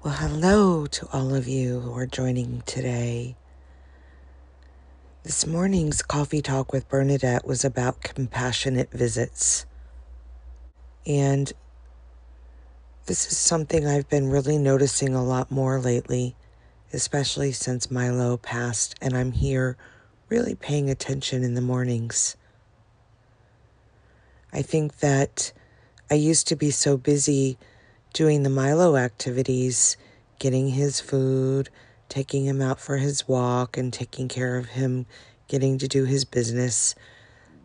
Well, hello to all of you who are joining today. This morning's coffee talk with Bernadette was about compassionate visits. And this is something I've been really noticing a lot more lately, especially since Milo passed and I'm here really paying attention in the mornings. I think that I used to be so busy doing the Milo activities, getting his food, taking him out for his walk, and taking care of him, getting to do his business,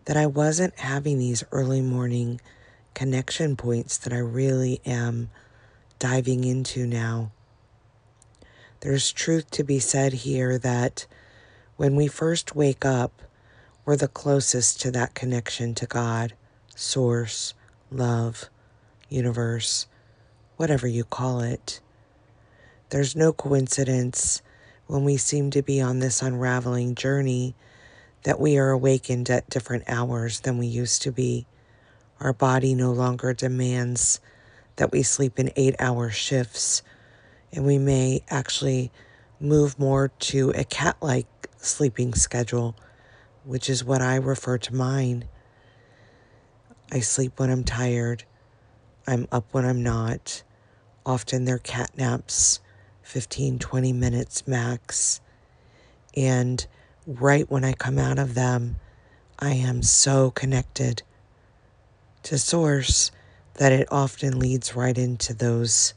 that I wasn't having these early morning connection points that I really am diving into now. There's truth to be said here that when we first wake up, we're the closest to that connection to God, source, love, universe, whatever you call it. There's no coincidence when we seem to be on this unraveling journey that we are awakened at different hours than we used to be. Our body no longer demands that we sleep in 8-hour shifts, and we may actually move more to a cat-like sleeping schedule, which is what I refer to mine. I sleep when I'm tired. I'm up when I'm not. Often they're cat naps, 15, 20 minutes max. And right when I come out of them, I am so connected to source that it often leads right into those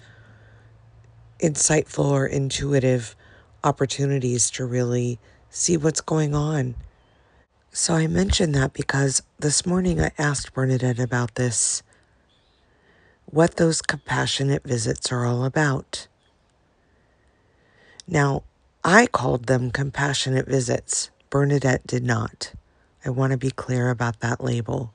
insightful or intuitive opportunities to really see what's going on. So I mentioned that because this morning I asked Bernadette about this, what those compassionate visits are all about. Now, I called them compassionate visits. Bernadette did not. I want to be clear about that label.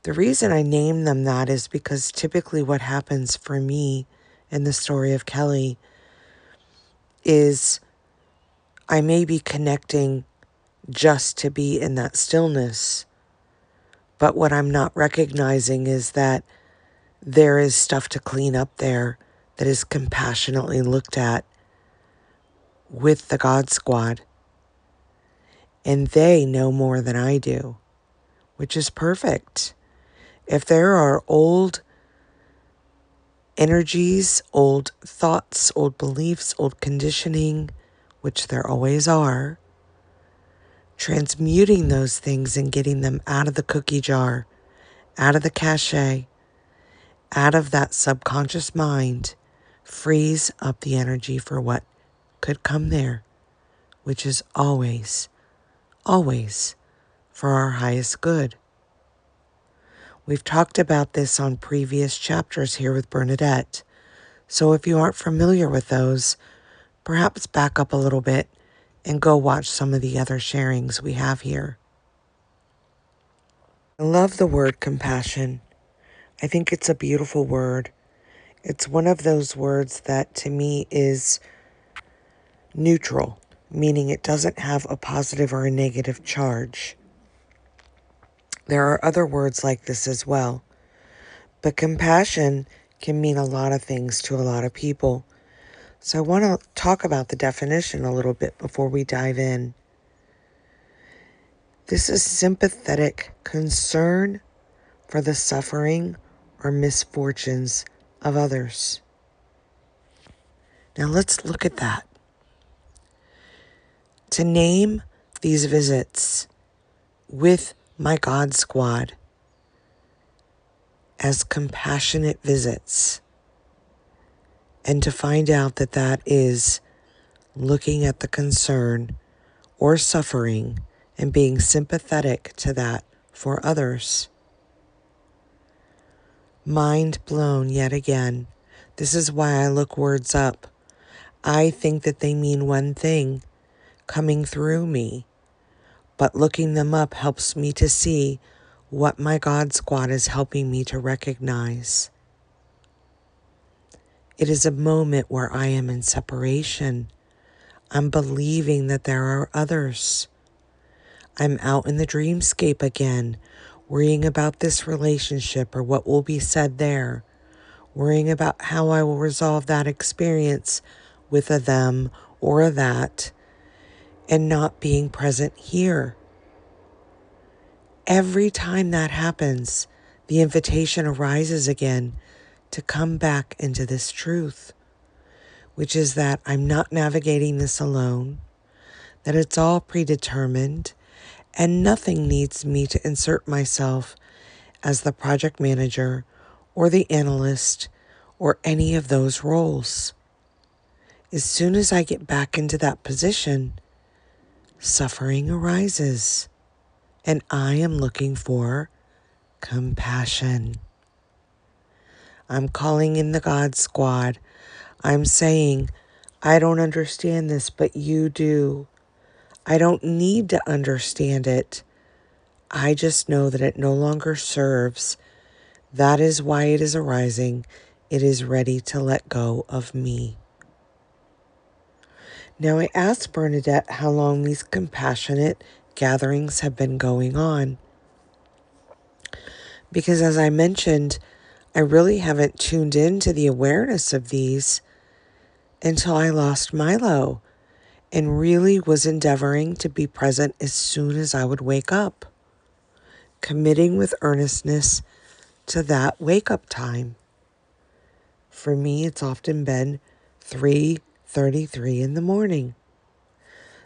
The reason I name them that is because typically what happens for me in the story of Kelly is I may be connecting just to be in that stillness, but what I'm not recognizing is that there is stuff to clean up there that is compassionately looked at with the God Squad. And they know more than I do, which is perfect. If there are old energies, old thoughts, old beliefs, old conditioning, which there always are, transmuting those things and getting them out of the cookie jar, out of the cache, out of that subconscious mind, frees up the energy for what could come there, which is always, always for our highest good. We've talked about this on previous chapters here with Bernadette, so if you aren't familiar with those, perhaps back up a little bit and go watch some of the other sharings we have here. I love the word compassion. I think it's a beautiful word. It's one of those words that to me is neutral, meaning it doesn't have a positive or a negative charge. There are other words like this as well, but compassion can mean a lot of things to a lot of people. So I want to talk about the definition a little bit before we dive in. This is sympathetic concern for the suffering or misfortunes of others. Now let's look at that. To name these visits with my God Squad as compassionate visits, and to find out that that is looking at the concern or suffering and being sympathetic to that for others. Mind blown yet again. This is why I look words up. I think that they mean one thing coming through me, but looking them up helps me to see what my God Squad is helping me to recognize. It is a moment where I am in separation. I'm believing that there are others. I'm out in the dreamscape again, worrying about this relationship or what will be said there, worrying about how I will resolve that experience with a them or a that, and not being present here. Every time that happens, the invitation arises again to come back into this truth, which is that I'm not navigating this alone, that it's all predetermined, and nothing needs me to insert myself as the project manager or the analyst or any of those roles. As soon as I get back into that position, suffering arises, and I am looking for compassion. I'm calling in the God Squad. I'm saying, I don't understand this, but you do. I don't need to understand it. I just know that it no longer serves. That is why it is arising. It is ready to let go of me. Now I asked Bernadette how long these compassionate gatherings have been going on. Because as I mentioned, I really haven't tuned into the awareness of these until I lost Milo and really was endeavoring to be present as soon as I would wake up, committing with earnestness to that wake-up time. For me, it's often been 3:33 in the morning.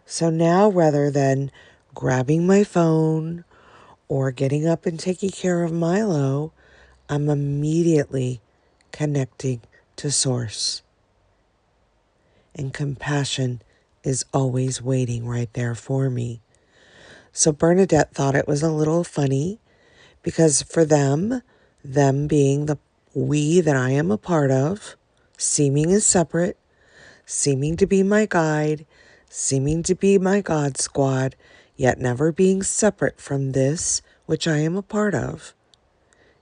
So now, rather than grabbing my phone or getting up and taking care of Milo, I'm immediately connecting to Source. And compassion is always waiting right there for me. So Bernadette thought it was a little funny because for them being the we that I am a part of, seeming as separate, seeming to be my guide, seeming to be my God Squad, yet never being separate from this which I am a part of,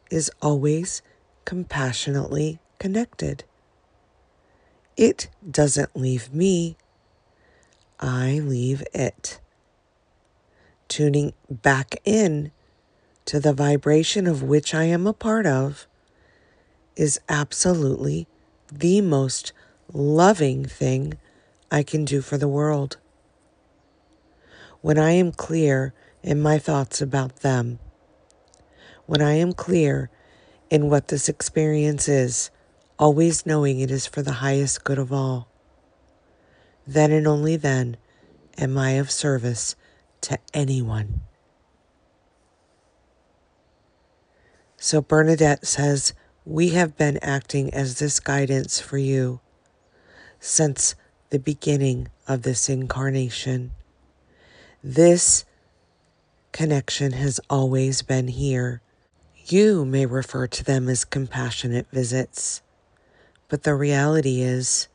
is always compassionately connected. It doesn't leave me, I leave it. Tuning back in to the vibration of which I am a part of is absolutely the most loving thing I can do for the world. When I am clear in my thoughts about them, when I am clear in what this experience is, always knowing it is for the highest good of all, then and only then am I of service to anyone. So Bernadette says, we have been acting as this guidance for you since the beginning of this incarnation. This connection has always been here. You may refer to them as compassionate visits, but the reality is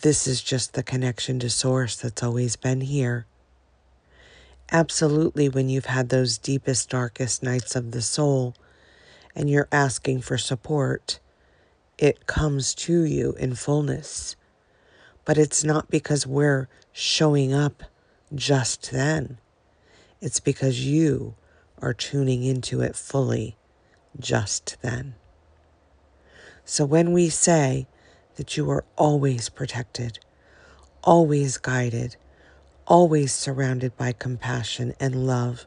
this is just the connection to Source that's always been here. Absolutely, when you've had those deepest, darkest nights of the soul and you're asking for support, it comes to you in fullness. But it's not because we're showing up just then. It's because you are tuning into it fully just then. So when we say that you are always protected, always guided, always surrounded by compassion and love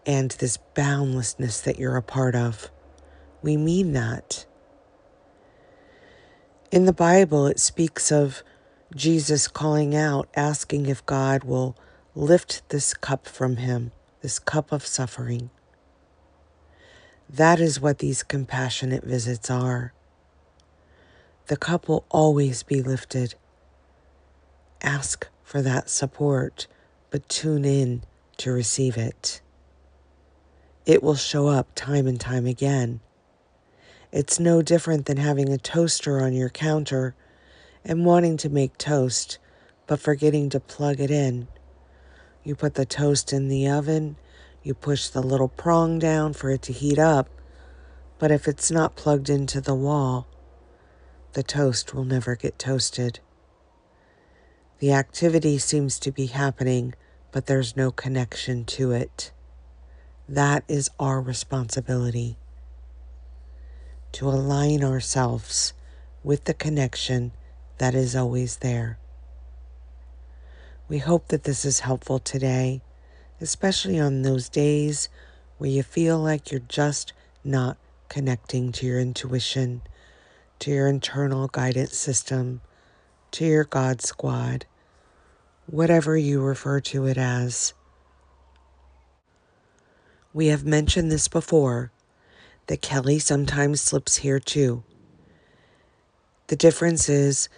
and this boundlessness that you're a part of, we mean that. In the Bible, it speaks of Jesus calling out, asking if God will lift this cup from him, this cup of suffering. That is what these compassionate visits are. The cup will always be lifted. Ask for that support, but tune in to receive it. It will show up time and time again. It's no different than having a toaster on your counter and wanting to make toast, but forgetting to plug it in. You put the toast in the oven, you push the little prong down for it to heat up, but if it's not plugged into the wall, the toast will never get toasted. The activity seems to be happening, but there's no connection to it. That is our responsibility. to align ourselves with the connection that is always there. We hope that this is helpful today, especially on those days where you feel like you're just not connecting to your intuition, to your internal guidance system, to your God squad, whatever you refer to it as. We have mentioned this before, that Kelly sometimes slips here too. The difference is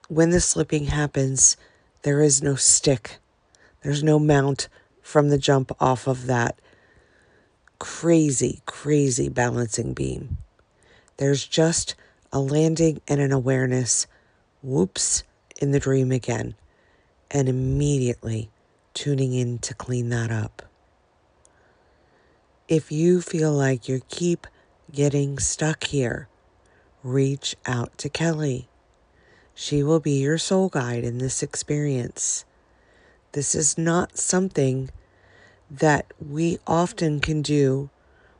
when the slipping happens, there is no stick. There's no mount from the jump off of that crazy, crazy balancing beam. There's just a landing and an awareness, whoops, in the dream again, and immediately tuning in to clean that up. If you feel like you keep getting stuck here, reach out to Kelly. She will be your soul guide in this experience. This is not something that we often can do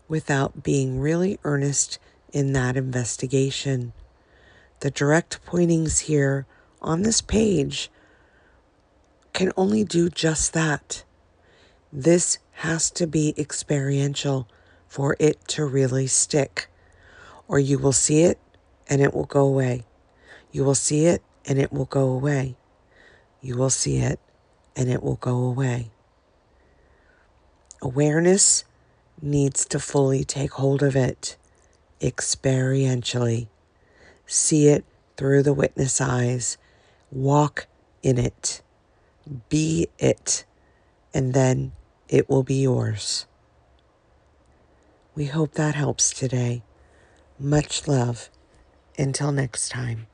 without being really earnest in that investigation. The direct pointings here on this page can only do just that. This has to be experiential for it to really stick, or you will see it and it will go away. You will see it and it will go away. You will see it and it will go away. Awareness needs to fully take hold of it experientially. See it through the witness eyes. Walk in it. Be it. And then it will be yours. We hope that helps today. Much love. Until next time.